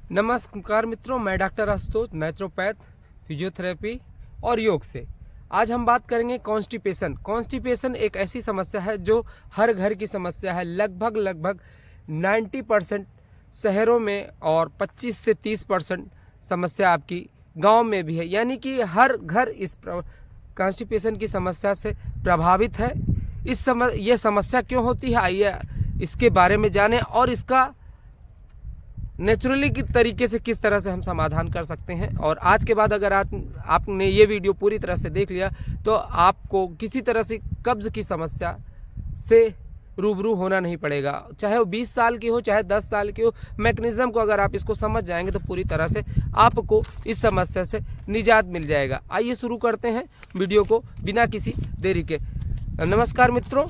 नमस्कार मित्रों, मैं डॉक्टर आशुतोष, नेचुरोपैथ, फिजियोथेरेपी और योग से। आज हम बात करेंगे कॉन्स्टिपेशन एक ऐसी समस्या है जो हर घर की समस्या है। लगभग 90% शहरों में और 25 से 30% समस्या आपकी गांव में भी है। यानी कि हर घर इस कॉन्स्टिपेशन की समस्या से प्रभावित है। ये समस्या क्यों होती है, आइए इसके बारे में जानें और इसका नेचुरली की तरीके से किस तरह से हम समाधान कर सकते हैं। और आज के बाद अगर आपने ये वीडियो पूरी तरह से देख लिया तो आपको किसी तरह से कब्ज़ की समस्या से रूबरू होना नहीं पड़ेगा, चाहे वो 20 साल की हो चाहे 10 साल की हो। मैकेनिज्म को अगर आप इसको समझ जाएंगे तो पूरी तरह से आपको इस समस्या से निजात मिल जाएगा। आइए शुरू करते हैं वीडियो को बिना किसी देरी के। नमस्कार मित्रों,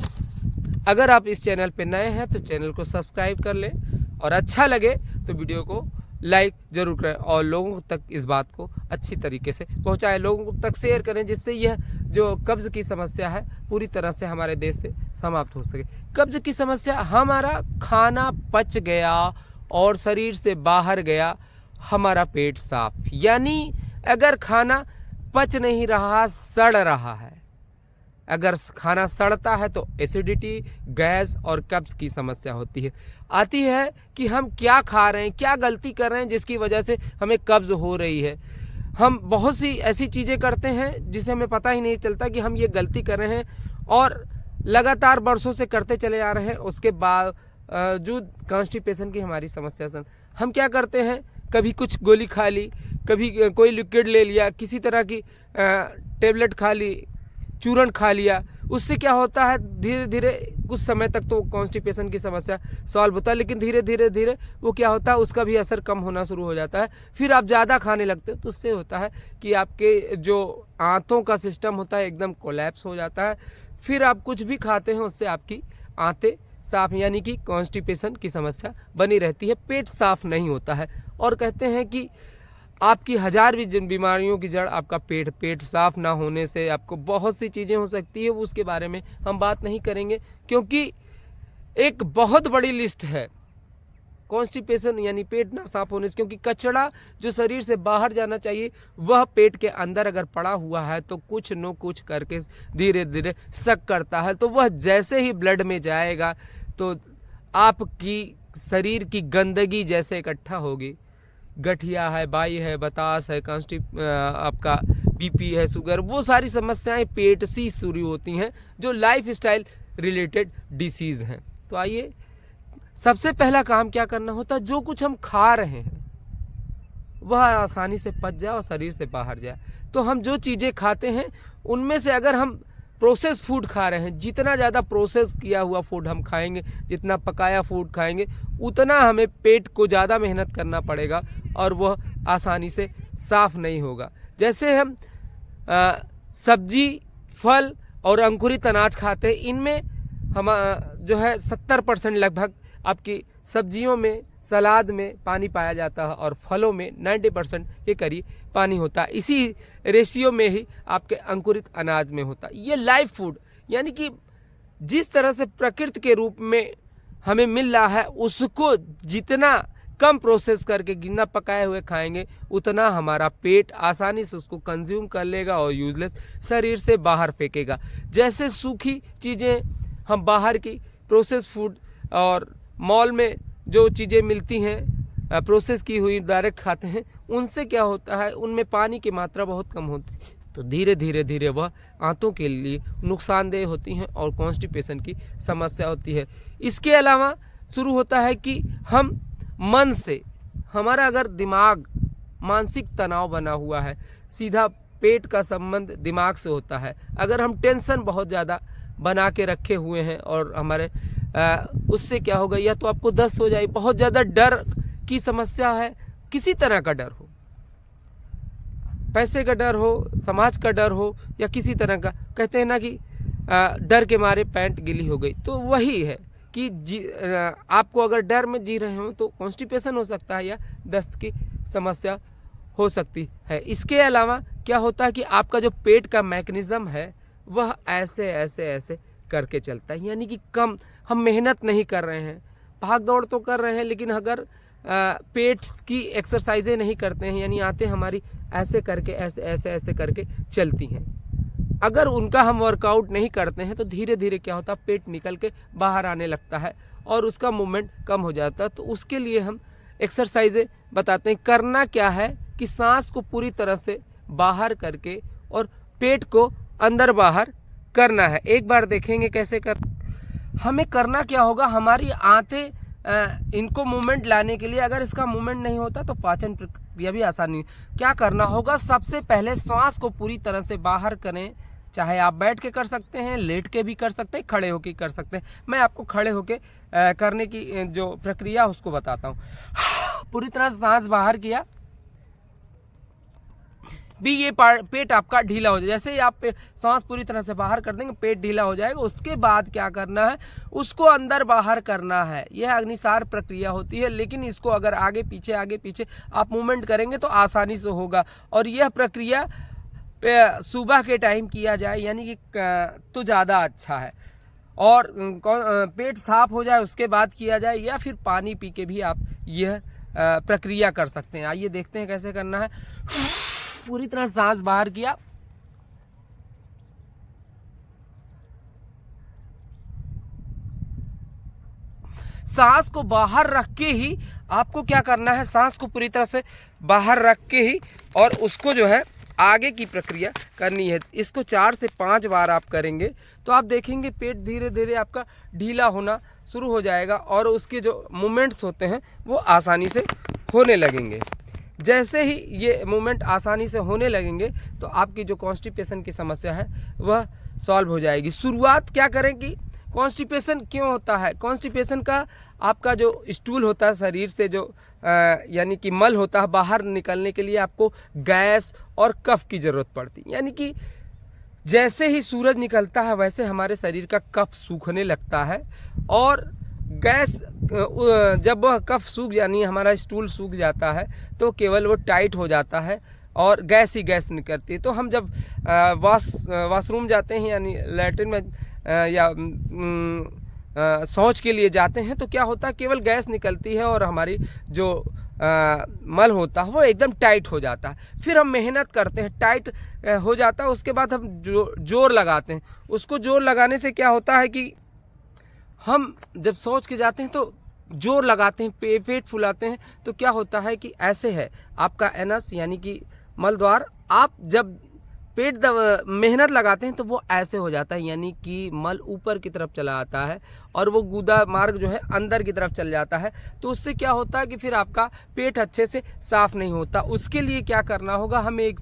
अगर आप इस चैनल पर नए हैं तो चैनल को सब्सक्राइब कर लें और अच्छा लगे तो वीडियो को लाइक जरूर करें और लोगों तक इस बात को अच्छी तरीके से पहुंचाएं, लोगों तक शेयर करें, जिससे यह जो कब्ज़ की समस्या है पूरी तरह से हमारे देश से समाप्त हो सके। कब्ज़ की समस्या, हमारा खाना पच गया और शरीर से बाहर गया हमारा पेट साफ, यानी अगर खाना पच नहीं रहा, सड़ रहा है। अगर खाना सड़ता है तो एसिडिटी, गैस और कब्ज़ की समस्या होती है। आती है कि हम क्या खा रहे हैं, क्या गलती कर रहे हैं जिसकी वजह से हमें कब्ज़ हो रही है। हम बहुत सी ऐसी चीज़ें करते हैं जिसे हमें पता ही नहीं चलता कि हम ये गलती कर रहे हैं और लगातार बरसों से करते चले आ रहे हैं। उसके बावजूद कॉन्स्टिपेशन की हमारी समस्या से हम क्या करते हैं, कभी कुछ गोली खा ली, कभी कोई लिक्विड ले लिया, किसी तरह की टेबलेट खा ली, चूर्ण खा लिया। उससे क्या होता है, धीरे धीरे कुछ समय तक तो कॉन्स्टिपेशन की समस्या सॉल्व होता है, लेकिन धीरे धीरे वो क्या होता है, उसका भी असर कम होना शुरू हो जाता है। फिर आप ज़्यादा खाने लगते हो तो उससे होता है कि आपके जो आंतों का सिस्टम होता है एकदम कोलैप्स हो जाता है। फिर आप कुछ भी खाते हैं उससे आपकी आंतें साफ, यानी कि कॉन्स्टिपेशन की समस्या बनी रहती है, पेट साफ नहीं होता है। और कहते हैं कि आपकी हजार भी जिन बीमारियों की जड़ आपका पेट साफ ना होने से आपको बहुत सी चीज़ें हो सकती है। उसके बारे में हम बात नहीं करेंगे क्योंकि एक बहुत बड़ी लिस्ट है कॉन्स्टिपेशन यानी पेट ना साफ होने से। क्योंकि कचरा जो शरीर से बाहर जाना चाहिए वह पेट के अंदर अगर पड़ा हुआ है तो कुछ न कुछ करके धीरे धीरे शक करता है, तो वह जैसे ही ब्लड में जाएगा तो आपकी शरीर की गंदगी जैसे इकट्ठा होगी, गठिया है, बाई है, बतास है, आपका बीपी है, शुगर, वो सारी समस्याएं पेट से शुरू होती हैं जो लाइफ स्टाइल रिलेटेड डिसीज़ हैं। तो आइए, सबसे पहला काम क्या करना होता है, जो कुछ हम खा रहे हैं वह आसानी से पच जाए और शरीर से बाहर जाए। तो हम जो चीज़ें खाते हैं उनमें से अगर हम प्रोसेस फूड खा रहे हैं, जितना ज़्यादा प्रोसेस किया हुआ फूड हम खाएंगे, जितना पकाया फूड खाएंगे, उतना हमें पेट को ज़्यादा मेहनत करना पड़ेगा और वह आसानी से साफ नहीं होगा। जैसे हम सब्जी, फल और अंकुरित अनाज खाते हैं, इनमें हम जो है 70% लगभग आपकी सब्जियों में, सलाद में पानी पाया जाता है और फलों में 90% के करीब पानी होता है। इसी रेशियो में ही आपके अंकुरित अनाज में होता है। ये लाइव फूड, यानी कि जिस तरह से प्रकृति के रूप में हमें मिल रहा है उसको जितना कम प्रोसेस करके, जितना पकाए हुए खाएंगे, उतना हमारा पेट आसानी से उसको कंज्यूम कर लेगा और यूजलेस शरीर से बाहर फेंकेगा। जैसे सूखी चीज़ें हम बाहर की प्रोसेस फूड और मॉल में जो चीज़ें मिलती हैं प्रोसेस की हुई डायरेक्ट खाते हैं, उनसे क्या होता है, उनमें पानी की मात्रा बहुत कम होती है, तो धीरे धीरे वह आंतों के लिए नुकसानदेह होती हैं और कॉन्स्टिपेशन की समस्या होती है। इसके अलावा शुरू होता है कि हम मन से, हमारा अगर दिमाग, मानसिक तनाव बना हुआ है, सीधा पेट का संबंध दिमाग से होता है। अगर हम टेंशन बहुत ज़्यादा बना के रखे हुए हैं और हमारे उससे क्या होगा, या तो आपको दस्त हो जाए, बहुत ज़्यादा डर की समस्या है, किसी तरह का डर हो, पैसे का डर हो, समाज का डर हो, या किसी तरह का, कहते हैं ना कि डर के मारे पैंट गीली हो गई, तो वही है कि आपको अगर डर में जी रहे हो तो कॉन्स्टिपेशन हो सकता है या दस्त की समस्या हो सकती है। इसके अलावा क्या होता है कि आपका जो पेट का मैकेनिज्म है वह ऐसे करके चलता है, यानी कि कम हम मेहनत नहीं कर रहे हैं, भाग दौड़ तो कर रहे हैं, लेकिन अगर पेट की एक्सरसाइजें नहीं करते हैं, यानी आते हमारी ऐसे करके ऐसे ऐसे ऐसे करके चलती हैं, अगर उनका हम वर्कआउट नहीं करते हैं तो धीरे धीरे क्या होता है, पेट निकल के बाहर आने लगता है और उसका मूवमेंट कम हो जाता है। तो उसके लिए हम एक्सरसाइजें बताते हैं। करना क्या है कि सांस को पूरी तरह से बाहर करके और पेट को अंदर बाहर करना है। एक बार देखेंगे कैसे कर। हमें करना क्या होगा, हमारी आंतें इनको मूवमेंट लाने के लिए, अगर इसका मूवमेंट नहीं होता तो पाचन प्रक्रिया भी आसान नहीं। क्या करना होगा, सबसे पहले सांस को पूरी तरह से बाहर करें। चाहे आप बैठ के कर सकते हैं, लेट के भी कर सकते हैं, खड़े होके कर सकते हैं। मैं आपको खड़े होके करने की जो प्रक्रिया उसको बताता हूँ। पूरी तरह से सांस बाहर किया भी, ये पेट आपका ढीला हो जाए। जैसे ही आप सांस पूरी तरह से बाहर कर देंगे, पेट ढीला हो जाएगा। उसके बाद क्या करना है, उसको अंदर बाहर करना है। यह अग्निसार प्रक्रिया होती है, लेकिन इसको अगर आगे पीछे आप मूवमेंट करेंगे तो आसानी से होगा। और यह प्रक्रिया सुबह के टाइम किया जाए, यानी कि तो ज़्यादा अच्छा है। और पेट साफ हो जाए उसके बाद किया जाए, या फिर पानी पी के भी आप यह प्रक्रिया कर सकते हैं। आइए देखते हैं कैसे करना है। पूरी तरह सांस बाहर किया, सांस को बाहर रख के ही आपको क्या करना है, सांस को पूरी तरह से बाहर रख के ही और उसको जो है आगे की प्रक्रिया करनी है। इसको 4 से 5 बार आप करेंगे तो आप देखेंगे पेट धीरे धीरे आपका ढीला होना शुरू हो जाएगा और उसके जो मूवमेंट्स होते हैं वो आसानी से होने लगेंगे। जैसे ही ये मूवमेंट आसानी से होने लगेंगे तो आपकी जो कॉन्स्टिपेशन की समस्या है वह सॉल्व हो जाएगी। शुरुआत क्या करें कि कॉन्स्टिपेशन क्यों होता है, कॉन्स्टिपेशन का आपका जो स्टूल होता है शरीर से, जो यानी कि मल होता है, बाहर निकलने के लिए आपको गैस और कफ की ज़रूरत पड़ती है। यानी कि जैसे ही सूरज निकलता है वैसे हमारे शरीर का कफ सूखने लगता है और गैस, जब वह कफ सूख यानी हमारा स्टूल सूख जाता है तो केवल वो टाइट हो जाता है और गैस ही गैस निकलती है। तो हम जब वॉशरूम जाते हैं, यानी लैट्रिन में या शौच के लिए जाते हैं, तो क्या होता है, केवल गैस निकलती है और हमारी जो मल होता है वो एकदम टाइट हो जाता है। फिर हम मेहनत करते हैं, टाइट हो जाता है, उसके बाद हम जोर लगाते हैं। उसको जोर लगाने से क्या होता है कि हम जब शौच के जाते हैं तो जोर लगाते हैं, पेट फुलाते हैं, तो क्या होता है कि ऐसे है आपका एनस यानी कि मल द्वार। आप जब पेट मेहनत लगाते हैं तो वो ऐसे हो जाता है, यानी कि मल ऊपर की तरफ चला आता है और वो गुदा मार्ग जो है अंदर की तरफ चल जाता है। तो उससे क्या होता है कि फिर आपका पेट अच्छे से साफ नहीं होता। उसके लिए क्या करना होगा, हम एक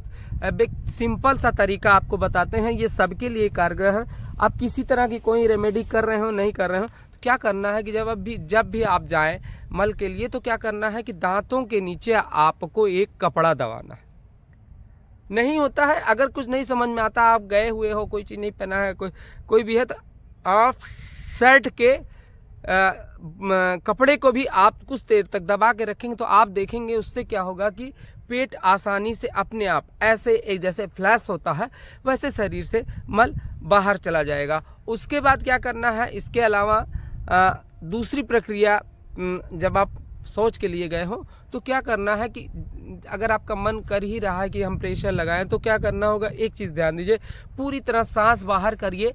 सिंपल सा तरीका आपको बताते हैं, ये सबके लिए कारगर है। आप किसी तरह की कोई रेमेडी कर रहे हो नहीं कर रहे हो तो क्या करना है कि जब भी आप जाएं मल के लिए तो क्या करना है कि दांतों के नीचे आपको एक कपड़ा दबाना है। नहीं होता है, अगर कुछ नहीं समझ में आता, आप गए हुए हो, कोई चीज़ नहीं पहना है, कोई भी है, तो आप शर्ट के कपड़े को भी आप कुछ देर तक दबा के रखेंगे तो आप देखेंगे उससे क्या होगा कि पेट आसानी से अपने आप ऐसे एक जैसे फ्लैश होता है वैसे शरीर से मल बाहर चला जाएगा। उसके बाद क्या करना है, इसके अलावा दूसरी प्रक्रिया, जब आप शौच के लिए गए हो तो क्या करना है कि अगर आपका मन कर ही रहा है कि हम प्रेशर लगाएं तो क्या करना होगा, एक चीज़ ध्यान दीजिए, पूरी तरह सांस बाहर करिए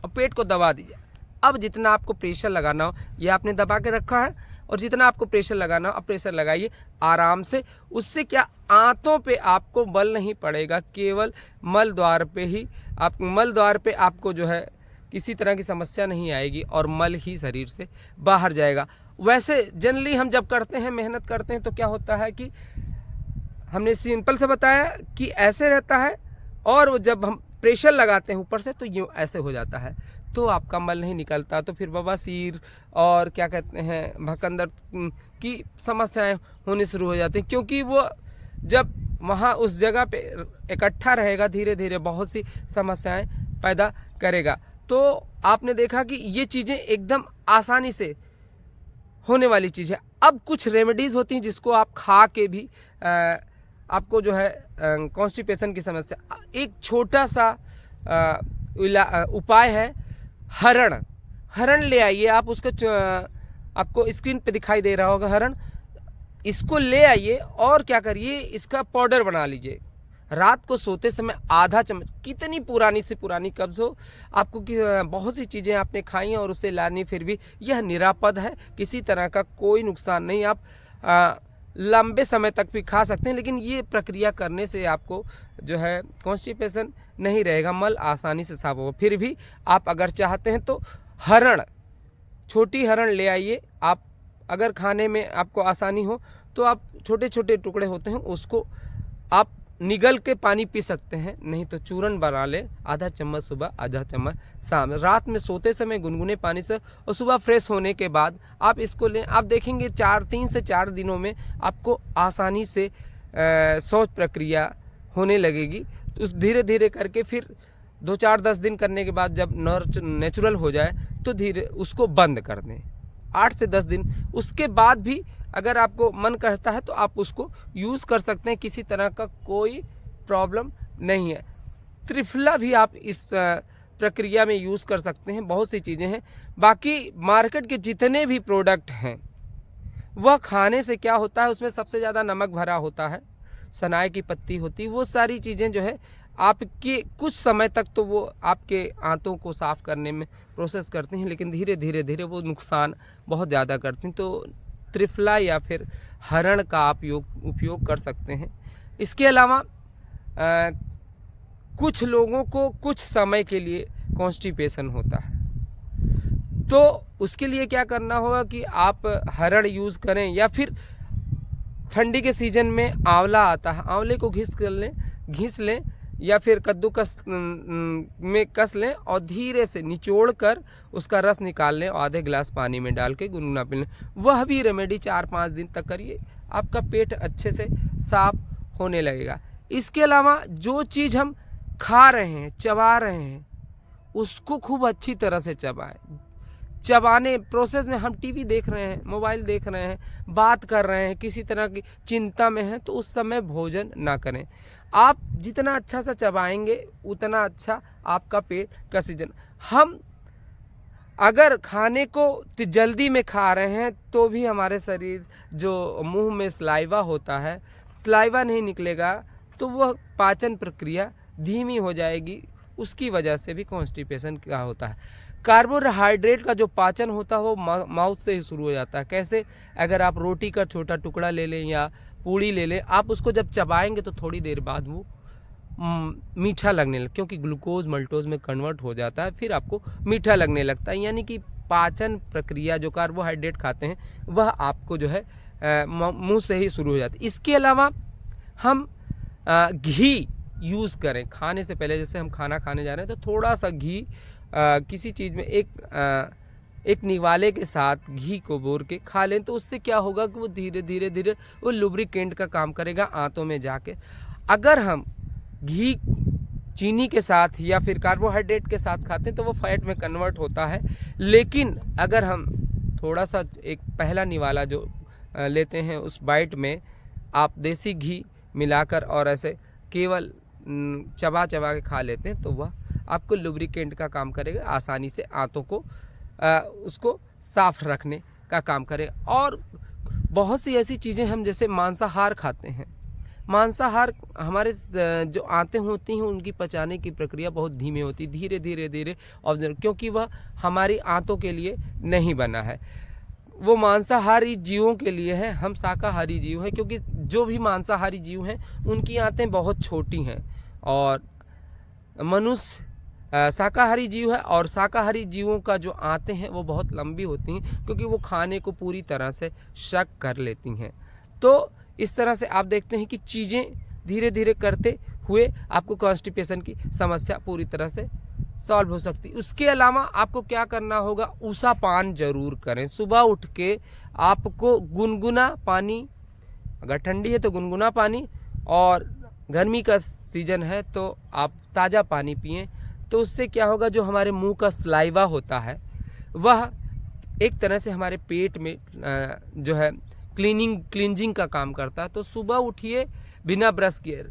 और पेट को दबा दीजिए। अब जितना आपको प्रेशर लगाना हो ये आपने दबा के रखा है और जितना आपको प्रेशर लगाना हो अब प्रेशर लगाइए आराम से। उससे क्या, आंतों पे आपको बल नहीं पड़ेगा, केवल मल द्वार पे आपको जो है किसी तरह की समस्या नहीं आएगी और मल ही शरीर से बाहर जाएगा। वैसे जनरली हम जब करते हैं, मेहनत करते हैं तो क्या होता है कि हमने सिंपल से बताया कि ऐसे रहता है और जब हम प्रेशर लगाते हैं ऊपर से तो यूँ ऐसे हो जाता है, तो आपका मल नहीं निकलता, तो फिर बवासीर और क्या कहते हैं भकंदर की समस्याएं होने शुरू हो जाती हैं, क्योंकि वो जब वहाँ उस जगह पे इकट्ठा रहेगा धीरे धीरे बहुत सी समस्याएं पैदा करेगा। तो आपने देखा कि ये चीज़ें एकदम आसानी से होने वाली चीज़ है। अब कुछ रेमेडीज़ होती हैं जिसको आप खा के भी आपको जो है कॉन्स्टिपेशन की समस्या, एक छोटा सा उपाय है, हरण ले आइए आप, उसको आपको स्क्रीन पे दिखाई दे रहा होगा हरण, इसको ले आइए और क्या करिए, इसका पाउडर बना लीजिए। रात को सोते समय आधा चम्मच, कितनी पुरानी से पुरानी कब्ज हो आपको कि बहुत सी चीज़ें आपने खाई हैं और उसे लानी, फिर भी यह निरापद है, किसी तरह का कोई नुकसान नहीं। आप लंबे समय तक भी खा सकते हैं, लेकिन ये प्रक्रिया करने से आपको जो है कॉन्स्टिपेशन नहीं रहेगा, मल आसानी से साफ होगा। फिर भी आप अगर चाहते हैं तो हरण, छोटी हरण ले आइए। आप अगर खाने में आपको आसानी हो तो आप छोटे छोटे टुकड़े होते हैं उसको आप निगल के पानी पी सकते हैं, नहीं तो चूरन बना लें, आधा चम्मच सुबह आधा चम्मच शाम। रात में सोते समय गुनगुने पानी से और सुबह फ्रेश होने के बाद आप इसको लें। आप देखेंगे 3 से 4 दिनों में आपको आसानी से शौच प्रक्रिया होने लगेगी। तो उस धीरे धीरे करके फिर 2-4-10 दिन करने के बाद जब नेचुरल हो जाए तो धीरे उसको बंद कर दें, 8 से 10 दिन। उसके बाद भी अगर आपको मन करता है तो आप उसको यूज़ कर सकते हैं, किसी तरह का कोई प्रॉब्लम नहीं है। त्रिफला भी आप इस प्रक्रिया में यूज़ कर सकते हैं, बहुत सी चीज़ें हैं। बाकी मार्केट के जितने भी प्रोडक्ट हैं वह खाने से क्या होता है, उसमें सबसे ज़्यादा नमक भरा होता है, सनाई की पत्ती होती है, वो सारी चीज़ें जो है आपके कुछ समय तक तो वो आपके आंतों को साफ़ करने में प्रोसेस करती हैं, लेकिन धीरे धीरे धीरे वो नुकसान बहुत ज़्यादा करती हैं। तो त्रिफला या फिर हरण का आप उपयोग कर सकते हैं। इसके अलावा कुछ लोगों को कुछ समय के लिए कॉन्स्टिपेशन होता है, तो उसके लिए क्या करना होगा कि आप हरण यूज़ करें, या फिर ठंडी के सीजन में आंवला आता है, आंवले को घिस लें या फिर कद्दूकस में कस लें और धीरे से निचोड़ कर उसका रस निकाल लें और आधे गिलास पानी में डाल के गुनगुना पी लें। वह भी रेमेडी 4-5 दिन तक करिए, आपका पेट अच्छे से साफ होने लगेगा। इसके अलावा जो चीज़ हम खा रहे हैं, चबा रहे हैं, उसको खूब अच्छी तरह से चबाएं। चबाने प्रोसेस में हम टीवी देख रहे हैं, मोबाइल देख रहे हैं, बात कर रहे हैं, किसी तरह की चिंता में हैं, तो उस समय भोजन ना करें। आप जितना अच्छा सा चबाएंगे उतना अच्छा आपका पेट का सीजन। हम अगर खाने को जल्दी में खा रहे हैं तो भी हमारे शरीर जो मुंह में सलाइवा होता है, सलाइवा नहीं निकलेगा तो वह पाचन प्रक्रिया धीमी हो जाएगी, उसकी वजह से भी कॉन्स्टिपेशन क्या होता है। कार्बोहाइड्रेट का जो पाचन होता है वो माउथ से ही शुरू हो जाता है। कैसे, अगर आप रोटी का छोटा टुकड़ा ले लें या पूड़ी ले लें, आप उसको जब चबाएंगे तो थोड़ी देर बाद वो मीठा लगने लग, क्योंकि ग्लूकोज मल्टोज में कन्वर्ट हो जाता है, फिर आपको मीठा लगने लगता है। यानी कि पाचन प्रक्रिया जो कार्बोहाइड्रेट खाते हैं वह आपको जो है मुंह से ही शुरू हो जाती है। इसके अलावा हम घी यूज़ करें खाने से पहले। जैसे हम खाना खाने जा रहे हैं तो थोड़ा सा घी किसी चीज़ में एक निवाले के साथ घी को बोर के खा लें, तो उससे क्या होगा कि वो धीरे धीरे धीरे वो लुब्रिकेंट का काम करेगा आंतों में जाके। अगर हम घी चीनी के साथ या फिर कार्बोहाइड्रेट के साथ खाते हैं तो वो फैट में कन्वर्ट होता है, लेकिन अगर हम थोड़ा सा एक पहला निवाला जो लेते हैं उस बाइट में आप देसी घी मिलाकर और ऐसे केवल चबा चबा के खा लेते हैं तो वह आपको लुब्रिकेंट का काम करेगा, आसानी से आंतों को उसको साफ रखने का काम करेगा। और बहुत सी ऐसी चीज़ें हम जैसे मांसाहार खाते हैं, मांसाहार हमारे जो आंतें होती हैं उनकी पचाने की प्रक्रिया बहुत धीमी होती है, धीरे धीरे धीरे ऑब्जर्व, क्योंकि वह हमारी आंतों के लिए नहीं बना है, वो मांसाहारी जीवों के लिए है। हम शाकाहारी जीव हैं, क्योंकि जो भी मांसाहारी जीव हैं उनकी आंतें बहुत छोटी हैं और मनुष्य शाकाहारी जीव है, और शाकाहारी जीवों का जो आंतें हैं वो बहुत लंबी होती हैं, क्योंकि वो खाने को पूरी तरह से शक कर लेती हैं। तो इस तरह से आप देखते हैं कि चीज़ें धीरे धीरे करते हुए आपको कॉन्स्टिपेशन की समस्या पूरी तरह से सॉल्व हो सकती है। उसके अलावा आपको क्या करना होगा, ऊषा पान जरूर करें। सुबह उठ के आपको गुनगुना पानी, अगर ठंडी है तो गुनगुना पानी, और गर्मी का सीजन है तो आप ताज़ा पानी पिएं। तो उससे क्या होगा, जो हमारे मुंह का सलाइवा होता है वह एक तरह से हमारे पेट में जो है क्लींजिंग का काम करता है। तो सुबह उठिए बिना ब्रश किए,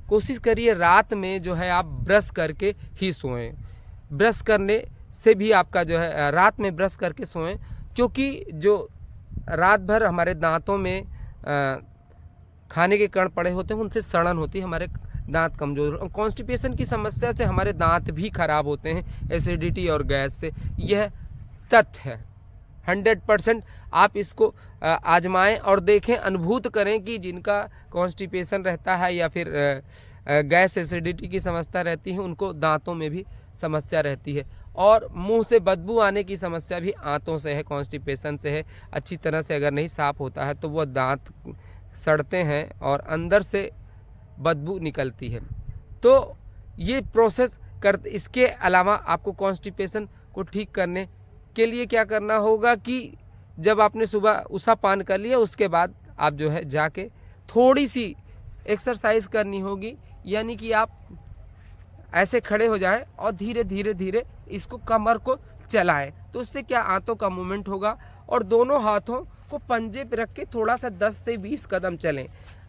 कोशिश करिए रात में जो है आप ब्रश करके ही सोएं। ब्रश करने से भी आपका जो है रात में ब्रश करके सोएं, क्योंकि जो रात भर हमारे दांतों में खाने के कण पड़े होते हैं, उनसे सड़न होती है, हमारे दांत कमज़ोर। कॉन्स्टिपेशन की समस्या से हमारे दांत भी खराब होते हैं एसिडिटी और गैस से, यह तथ्य है। 100% आप इसको आजमाएं और देखें, अनुभूत करें कि जिनका कॉन्स्टिपेशन रहता है या फिर गैस एसिडिटी की समस्या रहती है, उनको दांतों में भी समस्या रहती है। और मुंह से बदबू आने की समस्या भी आंतों से है, कॉन्स्टिपेशन से है। अच्छी तरह से अगर नहीं साफ़ होता है तो वह दांत सड़ते हैं और अंदर से बदबू निकलती है। तो ये प्रोसेस इसके अलावा आपको कॉन्स्टिपेशन को ठीक करने के लिए क्या करना होगा कि जब आपने सुबह उसा पान कर लिया, उसके बाद आप जो है जाके थोड़ी सी एक्सरसाइज करनी होगी, यानी कि आप ऐसे खड़े हो जाएं और धीरे धीरे धीरे इसको कमर को चलाएं। तो उससे क्या, आंतों का मूवमेंट होगा। और दोनों हाथों को पंजे पे रख के थोड़ा सा 10 से 20 कदम चलें।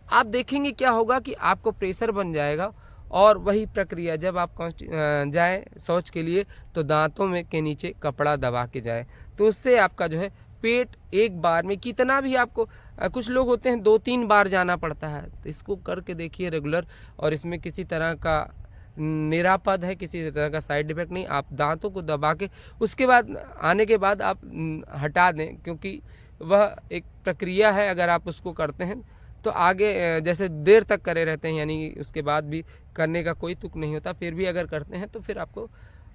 आप देखेंगे क्या होगा कि आपको प्रेशर बन जाएगा। और वही प्रक्रिया जब आप जाएं शौच के लिए तो दांतों में के नीचे कपड़ा दबा के जाएं। तो उससे आपका जो है पेट एक बार में कितना भी आपको, कुछ लोग होते हैं 2-3 बार जाना पड़ता है, तो इसको करके देखिए रेगुलर। और इसमें किसी तरह का निरापद है, किसी तरह का साइड इफेक्ट नहीं। आप दांतों को दबा के उसके बाद आने के बाद आप हटा दें, क्योंकि वह एक प्रक्रिया है। अगर आप उसको करते हैं तो आगे जैसे देर तक करे रहते हैं, यानी उसके बाद भी करने का कोई तुक नहीं होता, फिर भी अगर करते हैं तो फिर आपको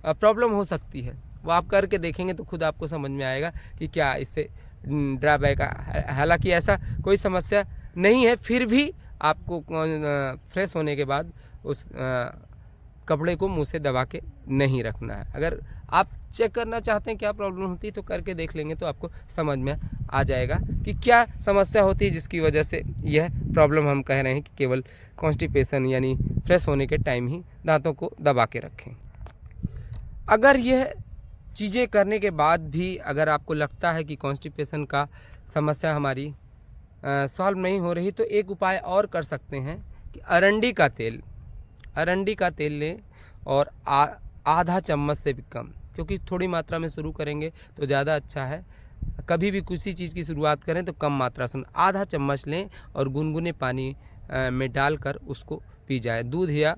प्रॉब्लम हो सकती है। वो आप करके देखेंगे तो खुद आपको समझ में आएगा कि क्या इससे ड्रॉबैक है। हालांकि ऐसा कोई समस्या नहीं है, फिर भी आपको फ्रेश होने के बाद उस कपड़े को मुंह से दबा के नहीं रखना है। अगर आप चेक करना चाहते हैं क्या प्रॉब्लम होती है तो करके देख लेंगे तो आपको समझ में आ जाएगा कि क्या समस्या होती है जिसकी वजह से यह प्रॉब्लम हम कह रहे हैं कि केवल कॉन्स्टिपेशन यानी फ्रेश होने के टाइम ही दांतों को दबा के रखें। अगर यह चीज़ें करने के बाद भी अगर आपको लगता है कि कॉन्स्टिपेशन का समस्या हमारी सॉल्व नहीं हो रही, तो एक उपाय और कर सकते हैं कि अरंडी का तेल लें और आधा चम्मच से भी कम, क्योंकि थोड़ी मात्रा में शुरू करेंगे तो ज़्यादा अच्छा है। कभी भी किसी चीज़ की शुरुआत करें तो कम मात्रा से आधा चम्मच लें और गुनगुने पानी में डालकर उसको पी जाएं। दूध या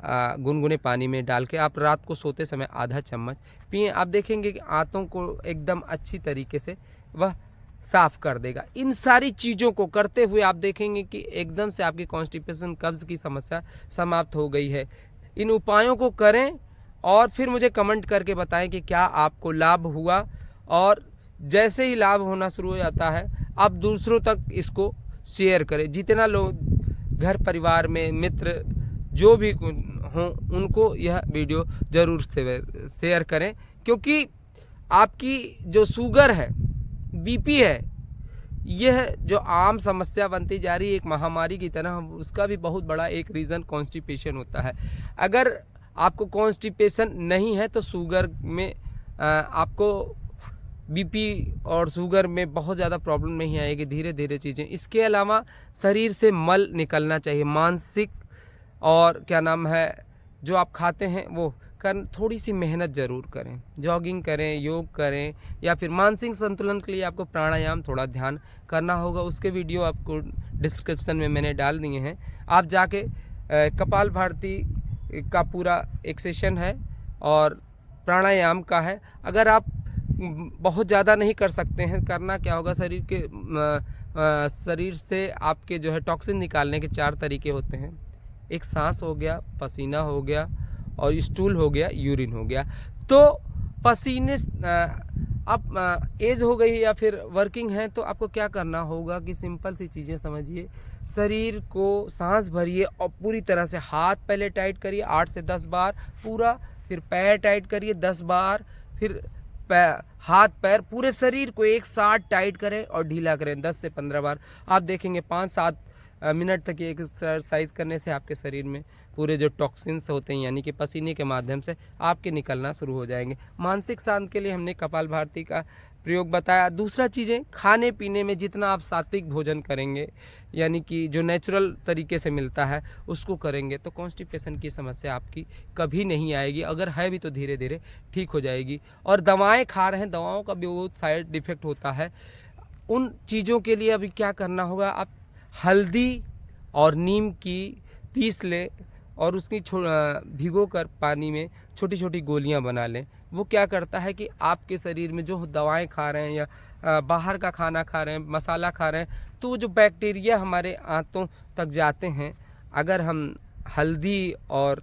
गुनगुने पानी में डाल के आप रात को सोते समय आधा चम्मच पिएं। आप देखेंगे कि आंतों को एकदम अच्छी तरीके से वह साफ़ कर देगा। इन सारी चीज़ों को करते हुए आप देखेंगे कि एकदम से आपकी कॉन्स्टिपेशन, कब्ज़ की समस्या समाप्त हो गई है। इन उपायों को करें और फिर मुझे कमेंट करके बताएं कि क्या आपको लाभ हुआ। और जैसे ही लाभ होना शुरू हो जाता है आप दूसरों तक इसको शेयर करें। जितना लोग घर परिवार में मित्र जो भी हों उनको यह वीडियो ज़रूर शेयर करें, क्योंकि आपकी जो शुगर है, बीपी है, यह जो आम समस्या बनती जा रही है एक महामारी की तरह, उसका भी बहुत बड़ा एक रीज़न कॉन्स्टिपेशन होता है। अगर आपको कॉन्स्टिपेशन नहीं है तो शुगर में आपको बीपी और शुगर में बहुत ज़्यादा प्रॉब्लम नहीं आएगी, धीरे धीरे चीज़ें। इसके अलावा शरीर से मल निकलना चाहिए, मानसिक और क्या नाम है जो आप खाते हैं वो थोड़ी सी मेहनत ज़रूर करें, जॉगिंग करें, योग करें, या फिर मानसिक संतुलन के लिए आपको प्राणायाम थोड़ा ध्यान करना होगा। उसके वीडियो आपको डिस्क्रिप्शन में मैंने डाल दिए हैं, आप जाके कपालभाति का पूरा एक सेशन है और प्राणायाम का है। अगर आप बहुत ज़्यादा नहीं कर सकते हैं, करना क्या होगा, शरीर से आपके जो है टॉक्सिन निकालने के 4 तरीके होते हैं। एक सांस हो गया, पसीना हो गया, और स्टूल हो गया, यूरिन हो गया। तो पसीने आप एज हो गई या फिर वर्किंग है तो आपको क्या करना होगा कि सिंपल सी चीज़ें समझिए। शरीर को सांस भरिए और पूरी तरह से हाथ पहले टाइट करिए 8 से 10 बार पूरा, फिर पैर टाइट करिए 10 बार, फिर हाथ पैर पूरे शरीर को एक साथ टाइट करें और ढीला करें 10 से 15 बार। आप देखेंगे 5-7 मिनट तक ये एक्सरसाइज करने से आपके शरीर में पूरे जो टॉक्सिन्स होते हैं यानी कि पसीने के माध्यम से आपके निकलना शुरू हो जाएंगे। मानसिक शांति के लिए हमने कपालभाति का प्रयोग बताया। दूसरा चीज़ें, खाने पीने में जितना आप सात्विक भोजन करेंगे यानी कि जो नेचुरल तरीके से मिलता है उसको करेंगे तो कॉन्स्टिपेशन की समस्या आपकी कभी नहीं आएगी। अगर है भी तो धीरे धीरे ठीक हो जाएगी। और दवाएं खा रहे हैं, दवाओं का भी बहुत साइड इफेक्ट होता है। उन चीज़ों के लिए अभी क्या करना होगा, आप हल्दी और नीम की पीस लें और उसकी भिगो कर पानी में छोटी छोटी गोलियां बना लें। वो क्या करता है कि आपके शरीर में जो दवाएं खा रहे हैं या बाहर का खाना खा रहे हैं, मसाला खा रहे हैं, तो जो बैक्टीरिया हमारे आंतों तक जाते हैं, अगर हम हल्दी और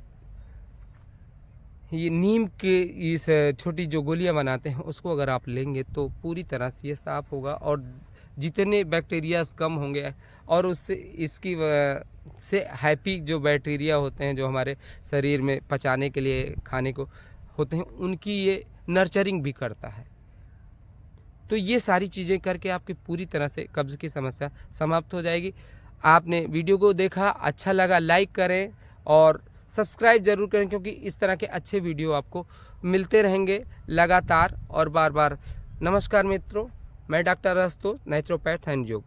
ये नीम के इस छोटी जो गोलियां बनाते हैं उसको अगर आप लेंगे तो पूरी तरह से ये साफ़ होगा और जितने बैक्टीरियाज कम होंगे और उससे इसकी से हैप्पी जो बैक्टीरिया होते हैं जो हमारे शरीर में पचाने के लिए खाने को होते हैं, उनकी ये नर्चरिंग भी करता है। तो ये सारी चीज़ें करके आपकी पूरी तरह से कब्ज़ की समस्या समाप्त हो जाएगी। आपने वीडियो को देखा, अच्छा लगा लाइक करें और सब्सक्राइब ज़रूर करें, क्योंकि इस तरह के अच्छे वीडियो आपको मिलते रहेंगे लगातार और बार बार। नमस्कार मित्रों, मैं डॉक्टर आशुतोष, नेचुरोपैथ एंड योग।